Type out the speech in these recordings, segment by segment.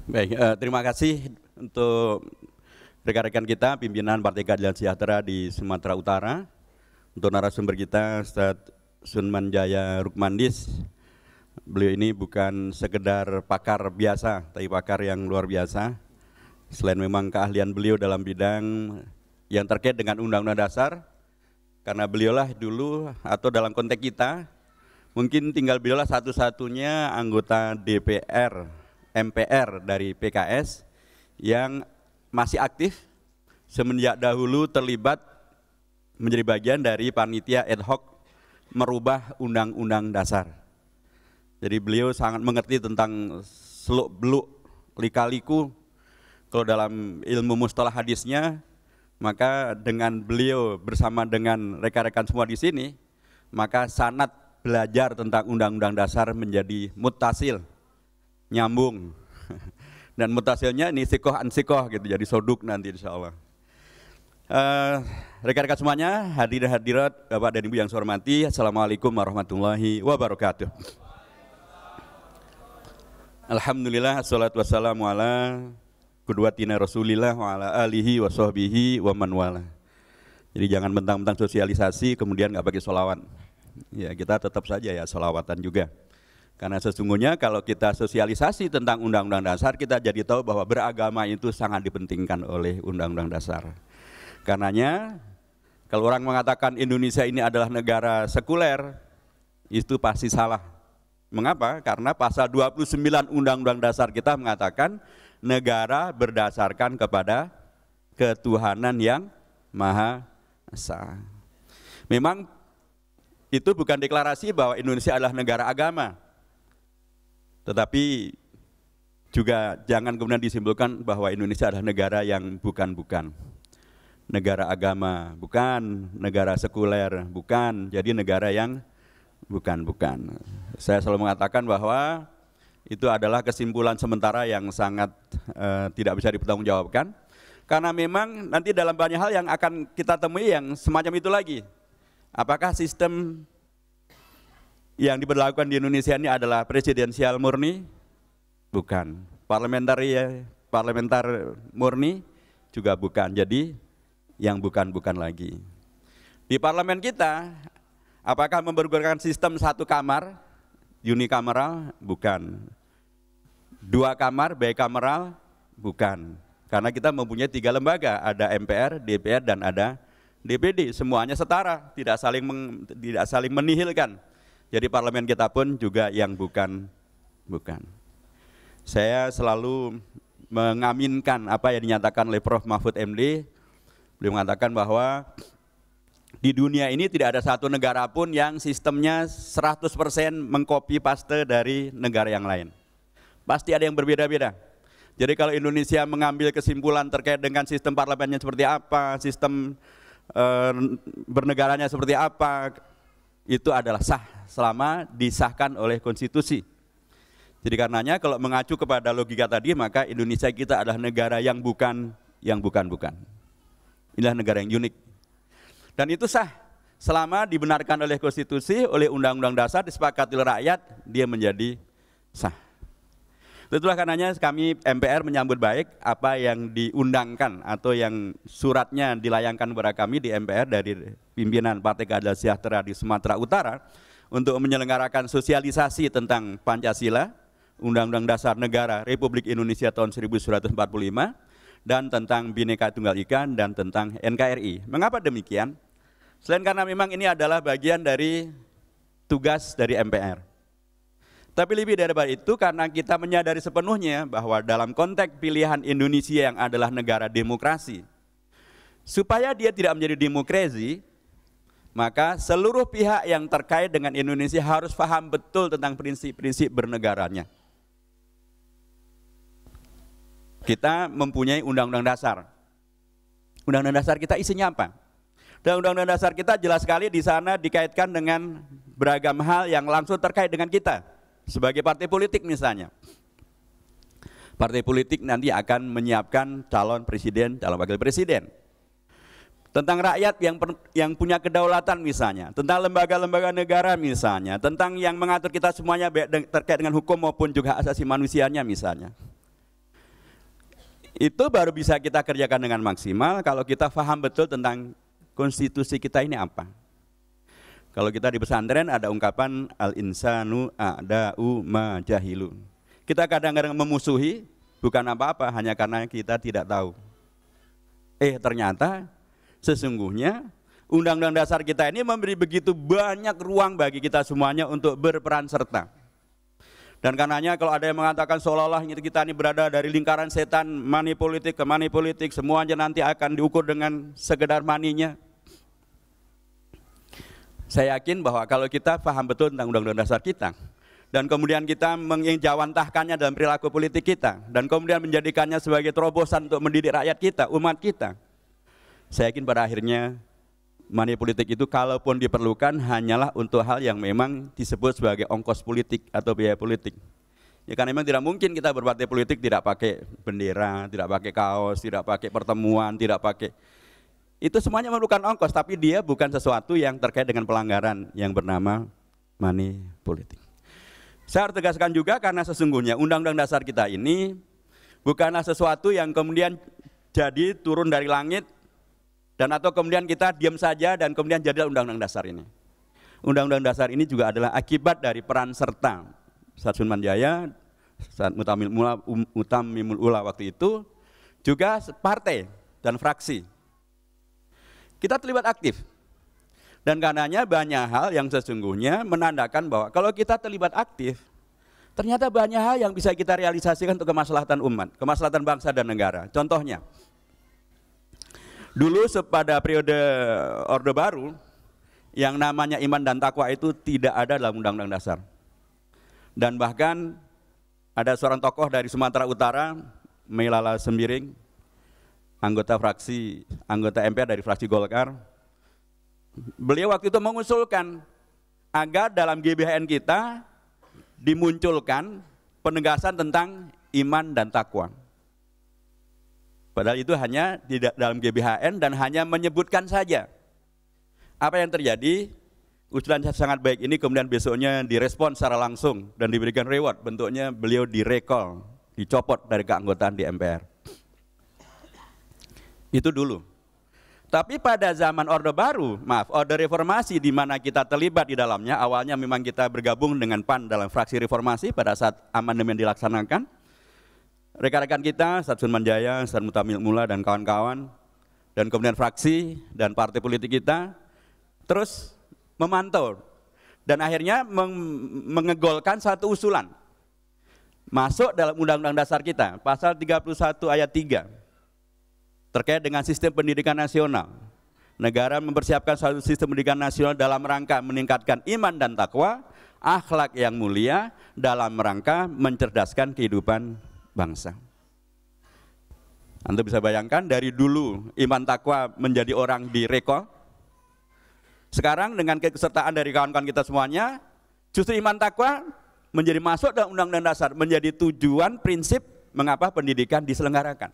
Baik, terima kasih untuk rekan-rekan kita pimpinan Partai Keadilan Sejahtera di Sumatera Utara, untuk narasumber kita Ustadz Sunman Jaya Rukmandis. Beliau ini bukan sekedar pakar biasa, tapi pakar yang luar biasa. Selain memang keahlian beliau dalam bidang yang terkait dengan Undang-Undang Dasar, karena beliaulah dulu atau dalam konteks kita mungkin tinggal beliaulah satu-satunya anggota DPR MPR dari PKS yang masih aktif semenjak dahulu terlibat menjadi bagian dari panitia ad hoc merubah Undang-Undang Dasar. Jadi beliau sangat mengerti tentang seluk-beluk lika-liku. Kalau dalam ilmu mustalah hadisnya, maka dengan beliau bersama dengan rekan-rekan semua di sini, maka sanad belajar tentang Undang-Undang Dasar menjadi muttasil, nyambung. Dan mutasilnya ini sikoh an sikoh gitu, jadi soduk nanti insya Allah. Rekan-rekan semuanya, hadirin hadirat, Bapak dan Ibu yang saya hormati, Assalamualaikum warahmatullahi wabarakatuh. Alhamdulillah, assalatu wassalamu ala qudwatina Rasulillah wa ala alihi wa sahbihi wa man wala. Jadi jangan mentang-mentang sosialisasi kemudian nggak pakai sholawat. Ya kita tetap saja ya sholawatan juga. Karena sesungguhnya kalau kita sosialisasi tentang Undang-Undang Dasar, kita jadi tahu bahwa beragama itu sangat dipentingkan oleh Undang-Undang Dasar. Karenanya kalau orang mengatakan Indonesia ini adalah negara sekuler, itu pasti salah. Mengapa? Karena pasal 29 Undang-Undang Dasar kita mengatakan negara berdasarkan kepada ketuhanan yang Maha Esa. Memang itu bukan deklarasi bahwa Indonesia adalah negara agama. Tetapi juga jangan kemudian disimpulkan bahwa Indonesia adalah negara yang bukan-bukan. Negara agama, bukan. Negara sekuler, bukan. Jadi negara yang bukan-bukan. Saya selalu mengatakan bahwa itu adalah kesimpulan sementara yang sangat tidak bisa dipertanggungjawabkan. Karena memang nanti dalam banyak hal yang akan kita temui yang semacam itu lagi. Apakah sistem yang diberlakukan di Indonesia ini adalah presidensial murni? Bukan. Parlementer murni? Juga bukan. Jadi yang bukan-bukan lagi. Di parlemen kita, apakah mempergunakan sistem satu kamar, unikameral? Bukan. Dua kamar, bicameral? Bukan. Karena kita mempunyai 3 lembaga, ada MPR, DPR, dan ada DPD. Semuanya setara, tidak saling menihilkan. Jadi parlemen kita pun juga yang bukan. Saya selalu mengaminkan apa yang dinyatakan oleh Prof. Mahfud MD. Beliau mengatakan bahwa di dunia ini tidak ada satu negara pun yang sistemnya 100% mengcopy paste dari negara yang lain. Pasti ada yang berbeda-beda. Jadi kalau Indonesia mengambil kesimpulan terkait dengan sistem parlemennya seperti apa, sistem bernegaranya seperti apa, itu adalah sah selama disahkan oleh konstitusi. Jadi karenanya kalau mengacu kepada logika tadi, maka Indonesia kita adalah negara yang bukan-bukan. Inilah negara yang unik. Dan itu sah selama dibenarkan oleh konstitusi, oleh Undang-Undang Dasar, disepakati oleh rakyat, dia menjadi sah. Itulah karenanya kami MPR menyambut baik apa yang diundangkan atau yang suratnya dilayangkan kepada kami di MPR dari pimpinan Partai Keadilan Sejahtera di Sumatera Utara untuk menyelenggarakan sosialisasi tentang Pancasila, Undang-Undang Dasar Negara Republik Indonesia tahun 1945, dan tentang Bhinneka Tunggal Ika dan tentang NKRI. Mengapa demikian? Selain karena memang ini adalah bagian dari tugas dari MPR. Tapi lebih daripada itu karena kita menyadari sepenuhnya bahwa dalam konteks pilihan Indonesia yang adalah negara demokrasi, supaya dia tidak menjadi demokrasi, maka seluruh pihak yang terkait dengan Indonesia harus paham betul tentang prinsip-prinsip bernegaranya. Kita mempunyai Undang-Undang Dasar. Undang-Undang Dasar kita isinya apa? Dan Undang-Undang Dasar kita jelas sekali di sana dikaitkan dengan beragam hal yang langsung terkait dengan kita. Sebagai partai politik misalnya, partai politik nanti akan menyiapkan calon presiden, calon wakil presiden. Tentang rakyat yang punya kedaulatan misalnya, tentang lembaga-lembaga negara misalnya, tentang yang mengatur kita semuanya terkait dengan hukum maupun juga hak asasi manusianya misalnya. Itu baru bisa kita kerjakan dengan maksimal kalau kita paham betul tentang konstitusi kita ini apa. Kalau kita di pesantren ada ungkapan al-insanu a'da'u ma jahilun. Kita kadang-kadang memusuhi bukan apa-apa, hanya karena kita tidak tahu. Ternyata sesungguhnya Undang-Undang Dasar kita ini memberi begitu banyak ruang bagi kita semuanya untuk berperan serta. Dan karenanya kalau ada yang mengatakan seolah-olah kita ini berada dari lingkaran setan, money politik ke money politik, semuanya nanti akan diukur dengan sekedar maninya. Saya yakin bahwa kalau kita paham betul tentang Undang-Undang Dasar kita, dan kemudian kita menjawantahkannya dalam perilaku politik kita, dan kemudian menjadikannya sebagai terobosan untuk mendidik rakyat kita, umat kita, saya yakin pada akhirnya money politik itu kalaupun diperlukan hanyalah untuk hal yang memang disebut sebagai ongkos politik atau biaya politik. Ya kan memang tidak mungkin kita berpartai politik tidak pakai bendera, tidak pakai kaos, tidak pakai pertemuan, tidak pakai. Itu semuanya memerlukan ongkos, tapi dia bukan sesuatu yang terkait dengan pelanggaran yang bernama money politik. Saya harus tegaskan juga karena sesungguhnya Undang-Undang Dasar kita ini bukanlah sesuatu yang kemudian jadi turun dari langit dan atau kemudian kita diam saja dan kemudian jadilah Undang-Undang Dasar ini. Undang-Undang Dasar ini juga adalah akibat dari peran serta Ustadz Sunmanjaya, Ustadz Mutamimul Ula waktu itu, juga partai dan fraksi. Kita terlibat aktif. Dan karenanya banyak hal yang sesungguhnya menandakan bahwa kalau kita terlibat aktif, ternyata banyak hal yang bisa kita realisasikan untuk kemaslahatan umat, kemaslahatan bangsa dan negara. Contohnya, dulu pada periode Orde Baru, yang namanya iman dan takwa itu tidak ada dalam Undang-Undang Dasar. Dan bahkan ada seorang tokoh dari Sumatera Utara, Melala Sembiring, anggota MPR dari fraksi Golkar. Beliau waktu itu mengusulkan agar dalam GBHN kita dimunculkan penegasan tentang iman dan takwa. Padahal itu hanya di dalam GBHN dan hanya menyebutkan saja. Apa yang terjadi? Usulan sangat baik ini kemudian besoknya direspon secara langsung dan diberikan reward. Bentuknya beliau direkol, dicopot dari keanggotaan di MPR. Itu dulu. Tapi pada zaman Orde Baru, Orde Reformasi di mana kita terlibat di dalamnya, awalnya memang kita bergabung dengan PAN dalam fraksi reformasi pada saat amandemen dilaksanakan. Rekan-rekan kita, Ustadz Sunmanjaya, Ustadz Mutamimul Ula dan kawan-kawan, dan kemudian fraksi dan partai politik kita terus memantau dan akhirnya mengegolkan satu usulan masuk dalam Undang-Undang Dasar kita, pasal 31 ayat 3 terkait dengan sistem pendidikan nasional. Negara mempersiapkan suatu sistem pendidikan nasional dalam rangka meningkatkan iman dan takwa, akhlak yang mulia dalam rangka mencerdaskan kehidupan bangsa. Anda bisa bayangkan dari dulu iman takwa menjadi orang direkol. Sekarang dengan keikutsertaan dari kawan-kawan kita semuanya, justru iman takwa menjadi masuk dalam Undang-Undang Dasar, menjadi tujuan prinsip mengapa pendidikan diselenggarakan.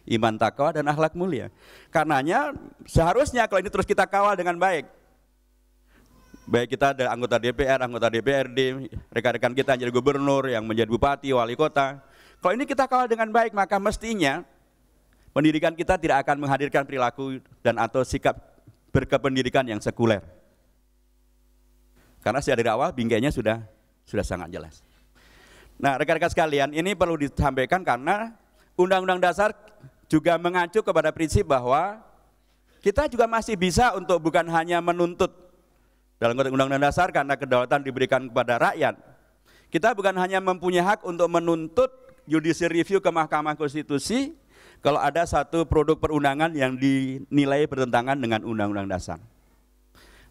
Iman takwa dan akhlak mulia. Karenanya seharusnya kalau ini terus kita kawal dengan baik. Baik kita ada anggota DPR, anggota DPRD, rekan-rekan kita yang jadi gubernur, yang menjadi bupati, wali kota. Kalau ini kita kawal dengan baik, maka mestinya pendidikan kita tidak akan menghadirkan perilaku dan atau sikap berkependidikan yang sekuler. Karena sejak dari awal bingkainya sudah sangat jelas. Nah, rekan-rekan sekalian, ini perlu disampaikan karena Undang-Undang Dasar juga mengacu kepada prinsip bahwa kita juga masih bisa untuk bukan hanya menuntut dalam konteks Undang-Undang Dasar karena kedaulatan diberikan kepada rakyat. Kita bukan hanya mempunyai hak untuk menuntut judicial review ke Mahkamah Konstitusi kalau ada satu produk perundangan yang dinilai bertentangan dengan Undang-Undang Dasar.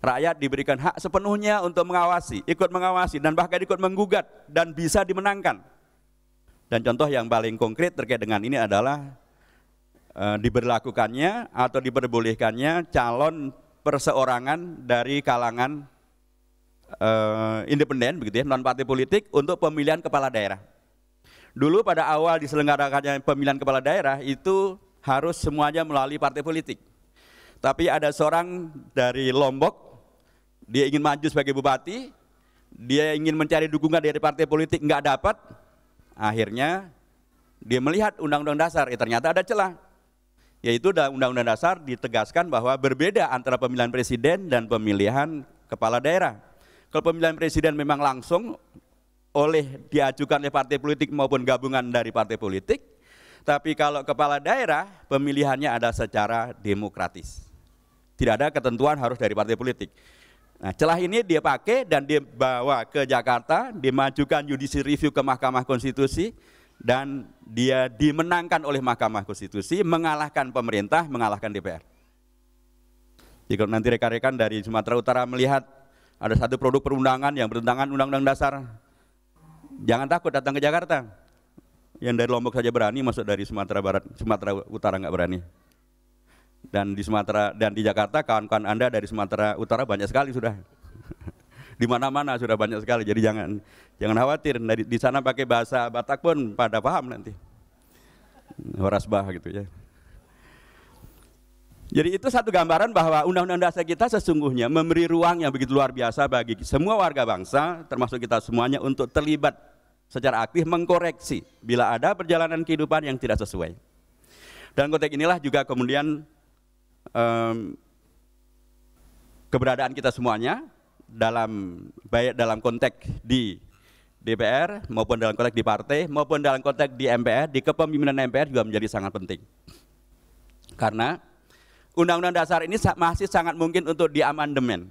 Rakyat diberikan hak sepenuhnya untuk mengawasi, ikut mengawasi dan bahkan ikut menggugat dan bisa dimenangkan. Dan contoh yang paling konkret terkait dengan ini adalah diberlakukannya atau diperbolehkannya calon perseorangan dari kalangan independen begitu ya, non partai politik untuk pemilihan kepala daerah. Dulu pada awal diselenggarakannya pemilihan kepala daerah itu harus semuanya melalui partai politik. Tapi ada seorang dari Lombok, dia ingin maju sebagai bupati, dia ingin mencari dukungan dari partai politik, nggak dapat, akhirnya Dia melihat undang-undang dasar, ternyata ada celah. Yaitu dalam undang-undang dasar ditegaskan bahwa berbeda antara pemilihan presiden dan pemilihan kepala daerah. Kalau pemilihan presiden memang langsung diajukan oleh partai politik maupun gabungan dari partai politik, tapi kalau kepala daerah pemilihannya ada secara demokratis. Tidak ada ketentuan harus dari partai politik. Nah, celah ini dia pakai dan dia bawa ke Jakarta, dimajukan judicial review ke Mahkamah Konstitusi, dan dia dimenangkan oleh Mahkamah Konstitusi, mengalahkan pemerintah, mengalahkan DPR. Jadi kalau nanti rekan-rekan dari Sumatera Utara melihat ada satu produk perundangan yang bertentangan Undang-Undang Dasar, jangan takut datang ke Jakarta. Yang dari Lombok saja berani, masuk dari Sumatera Barat, Sumatera Utara nggak berani. Dan di Sumatera dan di Jakarta, kawan-kawan Anda dari Sumatera Utara banyak sekali sudah. Di mana-mana sudah banyak sekali. Jadi jangan khawatir. Di sana pakai bahasa Batak pun pada paham nanti. Horasbah gitu ya. Jadi itu satu gambaran bahwa Undang-Undang Dasar kita sesungguhnya memberi ruang yang begitu luar biasa bagi semua warga bangsa, termasuk kita semuanya, untuk terlibat secara aktif mengkoreksi bila ada perjalanan kehidupan yang tidak sesuai. Dan konteks inilah juga kemudian keberadaan kita semuanya baik dalam konteks di DPR maupun dalam konteks di partai maupun dalam konteks di MPR, di kepemimpinan MPR juga menjadi sangat penting. Karena Undang-Undang Dasar ini masih sangat mungkin untuk diamandemen,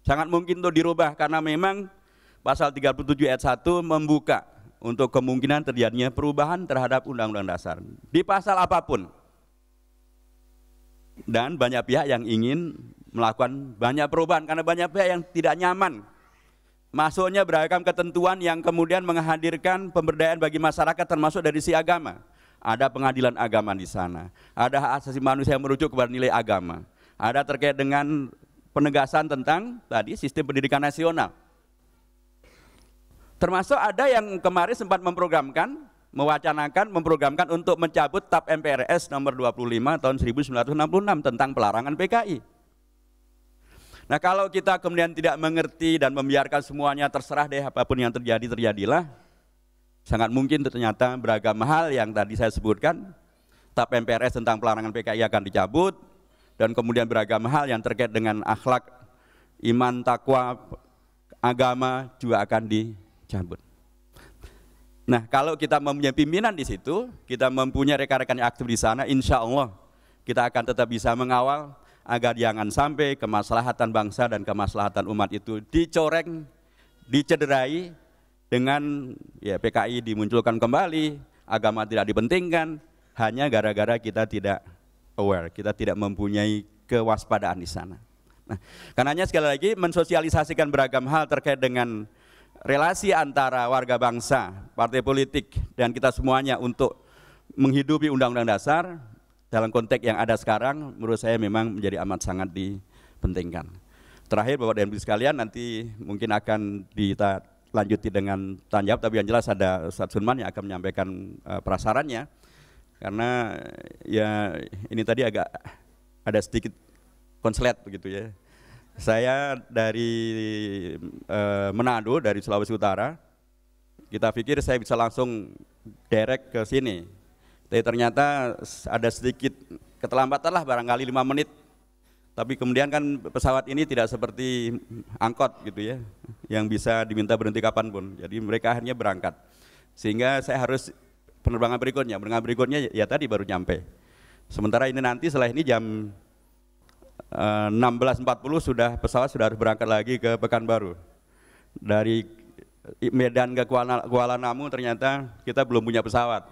sangat mungkin untuk dirubah, karena memang pasal 37 ayat 1 membuka untuk kemungkinan terjadinya perubahan terhadap Undang-Undang Dasar di pasal apapun. Dan banyak pihak yang ingin melakukan banyak perubahan karena banyak pihak yang tidak nyaman masuknya beragam ketentuan yang kemudian menghadirkan pemberdayaan bagi masyarakat, termasuk dari sisi agama. Ada pengadilan agama di sana, ada hak asasi manusia yang merujuk kepada nilai agama, ada terkait dengan penegasan tentang tadi sistem pendidikan nasional. Termasuk ada yang kemarin sempat memprogramkan untuk mencabut TAP MPRS nomor 25 tahun 1966 tentang pelarangan PKI. Nah, kalau kita kemudian tidak mengerti dan membiarkan semuanya terserah deh, apapun yang terjadi, terjadilah, sangat mungkin ternyata beragam hal yang tadi saya sebutkan, TAP MPRS tentang pelarangan PKI akan dicabut, dan kemudian beragam hal yang terkait dengan akhlak, iman, takwa, agama juga akan dicabut. Nah, kalau kita mempunyai pimpinan di situ, kita mempunyai rekan-rekan yang aktif di sana, insya Allah kita akan tetap bisa mengawal agar jangan sampai kemaslahatan bangsa dan kemaslahatan umat itu dicoreng, dicederai dengan PKI dimunculkan kembali, agama tidak dipentingkan, hanya gara-gara kita tidak aware, kita tidak mempunyai kewaspadaan di sana. Nah, karenanya sekali lagi mensosialisasikan beragam hal terkait dengan relasi antara warga bangsa, partai politik, dan kita semuanya untuk menghidupi Undang-Undang Dasar dalam konteks yang ada sekarang, menurut saya memang menjadi amat sangat dipentingkan. Terakhir, Bapak dan Ibu sekalian, nanti mungkin akan lanjuti dengan tanya jawab, tapi yang jelas ada Ustadz Sunman yang akan menyampaikan prasarannya, karena ya ini tadi agak ada sedikit konslet begitu ya. Saya dari Manado, dari Sulawesi Utara, kita pikir saya bisa langsung direct ke sini, tapi ternyata ada sedikit keterlambatan lah, barangkali 5 menit. Tapi kemudian kan pesawat ini tidak seperti angkot gitu ya, yang bisa diminta berhenti kapanpun. Jadi mereka akhirnya berangkat. Sehingga saya harus penerbangan berikutnya ya tadi baru nyampe. Sementara ini nanti setelah ini jam 16.40 pesawat sudah harus berangkat lagi ke Pekanbaru. Dari Medan ke Kuala Namu ternyata kita belum punya pesawat.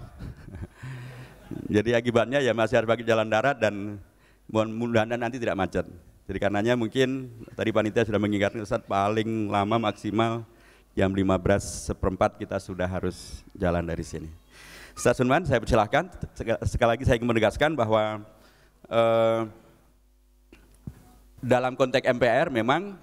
Jadi akibatnya ya masih harus pakai jalan darat, dan mudah-mudahan nanti tidak macet. Jadi karenanya mungkin tadi panitia sudah mengingatkan Ustaz, paling lama maksimal jam 15:15 kita sudah harus jalan dari sini. Ustaz Sunman, saya persilahkan. Sekali lagi saya ingin menegaskan bahwa dalam konteks MPR memang